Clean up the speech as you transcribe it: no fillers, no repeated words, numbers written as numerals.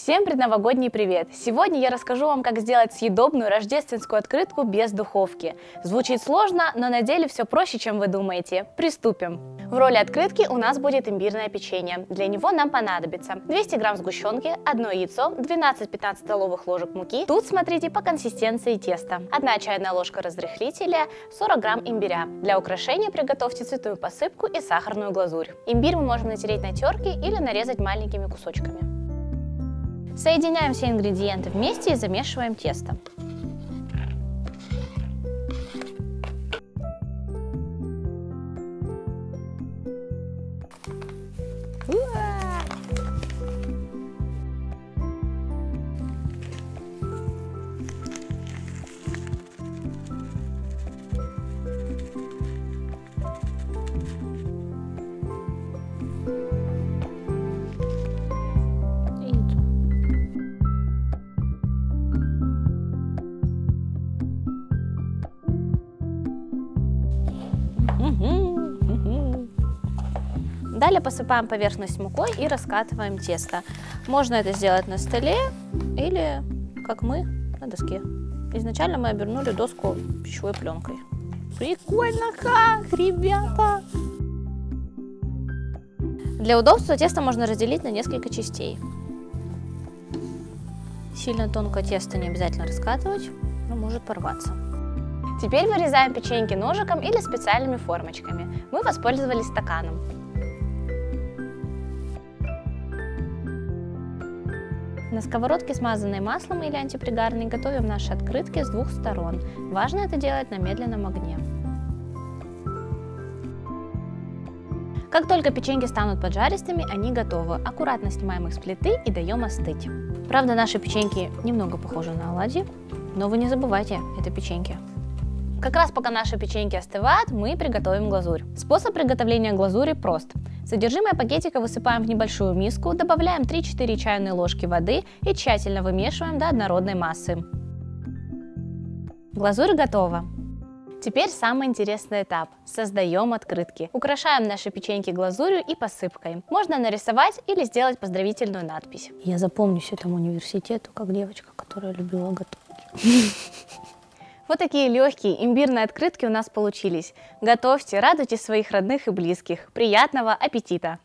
Всем предновогодний привет! Сегодня я расскажу вам, как сделать съедобную рождественскую открытку без духовки. Звучит сложно, но на деле все проще, чем вы думаете. Приступим! В роли открытки у нас будет имбирное печенье. Для него нам понадобится 200 грамм сгущенки, 1 яйцо, 12-15 столовых ложек муки. Тут смотрите по консистенции теста. 1 чайная ложка разрыхлителя, 40 грамм имбиря. Для украшения приготовьте цветную посыпку и сахарную глазурь. Имбирь мы можем натереть на терке или нарезать маленькими кусочками. Соединяем все ингредиенты вместе и замешиваем тесто. Далее посыпаем поверхность мукой и раскатываем тесто. Можно это сделать на столе или, как мы, на доске. Изначально мы обернули доску пищевой пленкой. Прикольно как, ребята! Для удобства тесто можно разделить на несколько частей. Сильно тонкое тесто не обязательно раскатывать, но может порваться. Теперь вырезаем печеньки ножиком или специальными формочками. Мы воспользовались стаканом. На сковородке, смазанной маслом или антипригарной, готовим наши открытки с двух сторон. Важно это делать на медленном огне. Как только печеньки станут поджаристыми, они готовы. Аккуратно снимаем их с плиты и даем остыть. Правда, наши печеньки немного похожи на оладьи, но вы не забывайте, это печеньки. Как раз пока наши печеньки остывают, мы приготовим глазурь. Способ приготовления глазури прост. Содержимое пакетика высыпаем в небольшую миску, добавляем 3-4 чайные ложки воды и тщательно вымешиваем до однородной массы. Глазурь готова. Теперь самый интересный этап. Создаем открытки. Украшаем наши печеньки глазурью и посыпкой. Можно нарисовать или сделать поздравительную надпись. Я запомнюсь этому университету как девочка, которая любила готовить. Вот такие легкие имбирные открытки у нас получились. Готовьте, радуйте своих родных и близких. Приятного аппетита!